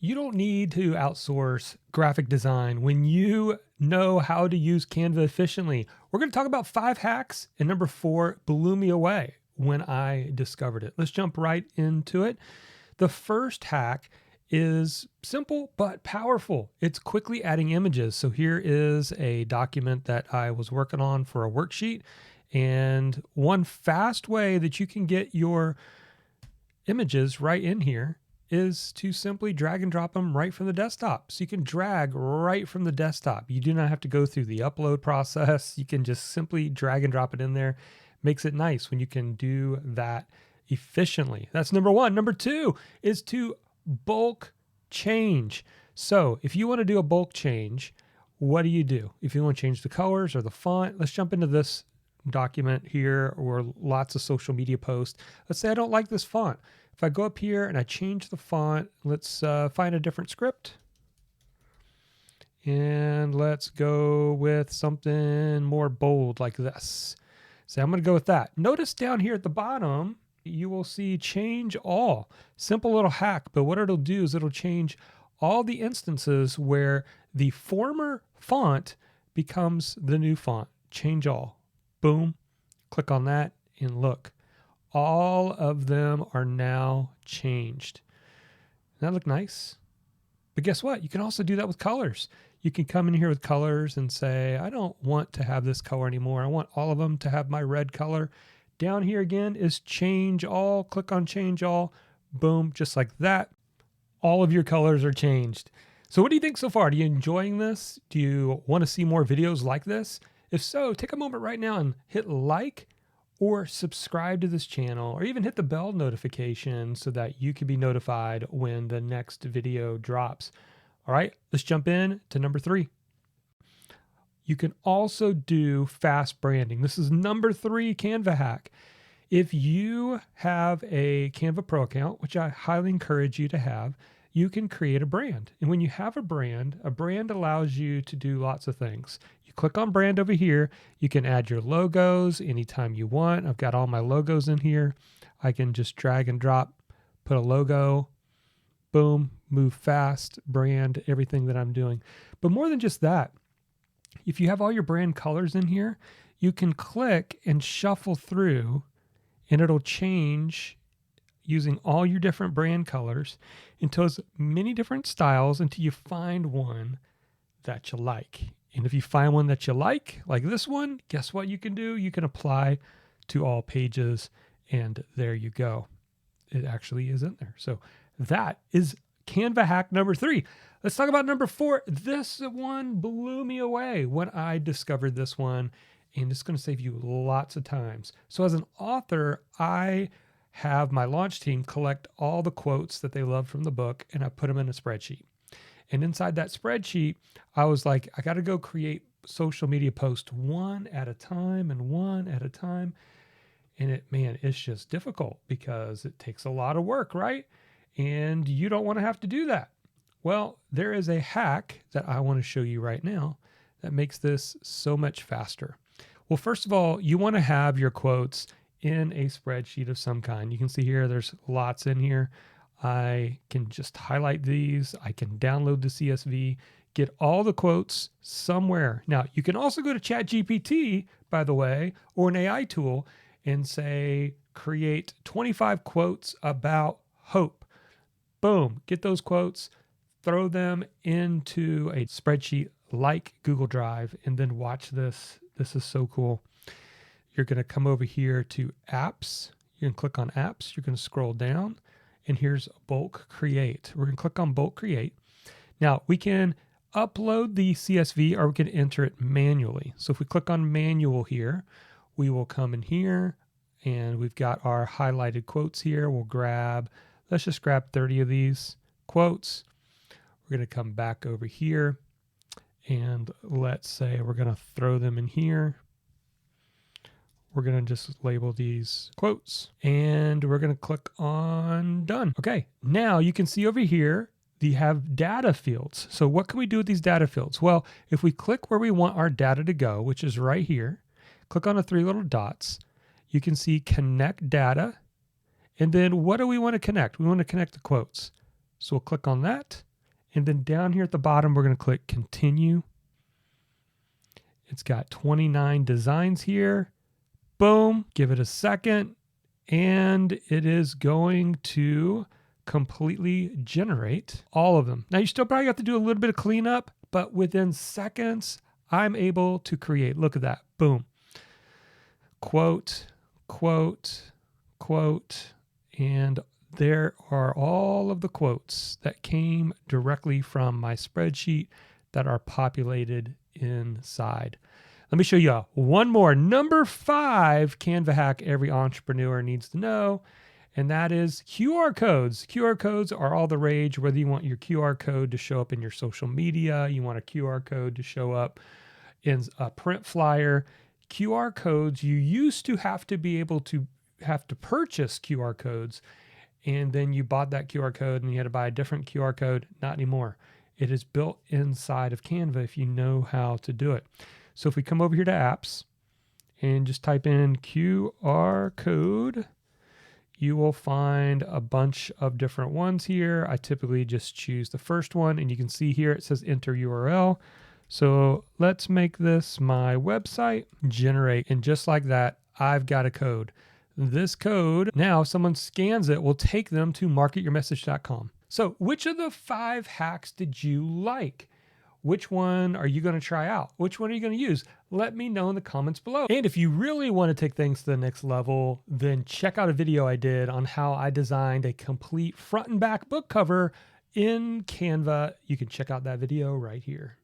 You don't need to outsource graphic design when you know how to use Canva efficiently. We're going to talk about 5 hacks, and number 4 blew me away when I discovered it. Let's jump right into it. The first hack is simple but powerful. It's quickly adding images. So here is a document that I was working on for a worksheet, and one fast way that you can get your images right in here is to simply drag and drop them right from the desktop. So you can drag right from the desktop. You do not have to go through the upload process. You can just simply drag and drop it in there. Makes it nice when you can do that efficiently. That's number 1. Number 2 is to bulk change. So if you want to do a bulk change, what do? If you want to change the colors or the font, let's jump into this document here or lots of social media posts. Let's say I don't like this font. If I go up here and I change the font, let's find a different script. And let's go with something more bold like this. So I'm going to go with that. Notice down here at the bottom, you will see change all. Simple little hack, but what it'll do is it'll change all the instances where the former font becomes the new font. Change all. Boom. Click on that and look. All of them are now changed. Doesn't that look nice? But guess what? You can also do that with colors. You can come in here with colors and say, I don't want to have this color anymore. I want all of them to have my red color. Down here again is change all. Click on change all. Boom, just like that. All of your colors are changed. So what do you think so far? Are you enjoying this? Do you want to see more videos like this? If so, take a moment right now and hit like or subscribe to this channel, or even hit the bell notification so that you can be notified when the next video drops. All right, let's jump in to number 3. You can also do fast branding. This is number 3 Canva hack. If you have a Canva Pro account, which I highly encourage you to have, you can create a brand. And when you have a brand allows you to do lots of things. You click on brand over here. You can add your logos anytime you want. I've got all my logos in here. I can just drag and drop, put a logo, boom, move fast, brand, everything that I'm doing. But more than just that, if you have all your brand colors in here, you can click and shuffle through and it'll change using all your different brand colors into as many different styles until you find one that you like. And if you find one that you like this one, guess what you can do? You can apply to all pages, and there you go. It actually is in there. So that is Canva hack number 3. Let's talk about number 4. This one blew me away when I discovered this one, and it's going to save you lots of times. So as an author, I have my launch team collect all the quotes that they love from the book, and I put them in a spreadsheet. And inside that spreadsheet, I was like, I got to go create social media posts one at a time. And it's just difficult because it takes a lot of work, right? And you don't want to have to do that. Well, there is a hack that I want to show you right now that makes this so much faster. Well, first of all, you want to have your quotes in a spreadsheet of some kind. You can see here, there's lots in here. I can just highlight these. I can download the CSV, get all the quotes somewhere. Now, you can also go to ChatGPT, by the way, or an AI tool and say, create 25 quotes about hope. Boom, get those quotes, throw them into a spreadsheet like Google Drive, and then watch this. This is so cool. You're going to come over here to apps. You can click on apps. You're going to scroll down, and here's bulk create. We're going to click on bulk create. Now we can upload the CSV or we can enter it manually. So if we click on manual here, we will come in here and we've got our highlighted quotes here. Let's just grab 30 of these quotes. We're going to come back over here and let's say we're going to throw them in here. We're going to just label these quotes and we're going to click on done. Okay, now you can see over here, you have data fields. So what can we do with these data fields? Well, if we click where we want our data to go, which is right here, click on the 3 little dots, you can see connect data. And then what do we want to connect? We want to connect the quotes. So we'll click on that And then down here at the bottom, we're going to click continue. It's got 29 designs here. Boom, give it a second. And it is going to completely generate all of them. Now you still probably have to do a little bit of cleanup, but within seconds, I'm able to create. Look at that, boom. Quote, quote, quote, and there are all of the quotes that came directly from my spreadsheet that are populated inside. Let me show you one more. Number 5 Canva hack every entrepreneur needs to know, and that is QR codes. QR codes are all the rage, whether you want your QR code to show up in your social media, you want a QR code to show up in a print flyer. QR codes, you used to have to be able to purchase QR codes, and then you bought that QR code and you had to buy a different QR code. Not anymore. It is built inside of Canva if you know how to do it. So if we come over here to apps and just type in QR code, you will find a bunch of different ones here. I typically just choose the first one, and you can see here it says enter URL. So let's make this my website, generate, and just like that, I've got a code. This code, now if someone scans it, will take them to marketyourmessage.com. So which of the 5 hacks did you like? Which one are you going to try out? Which one are you going to use? Let me know in the comments below. And if you really want to take things to the next level, then check out a video I did on how I designed a complete front and back book cover in Canva. You can check out that video right here.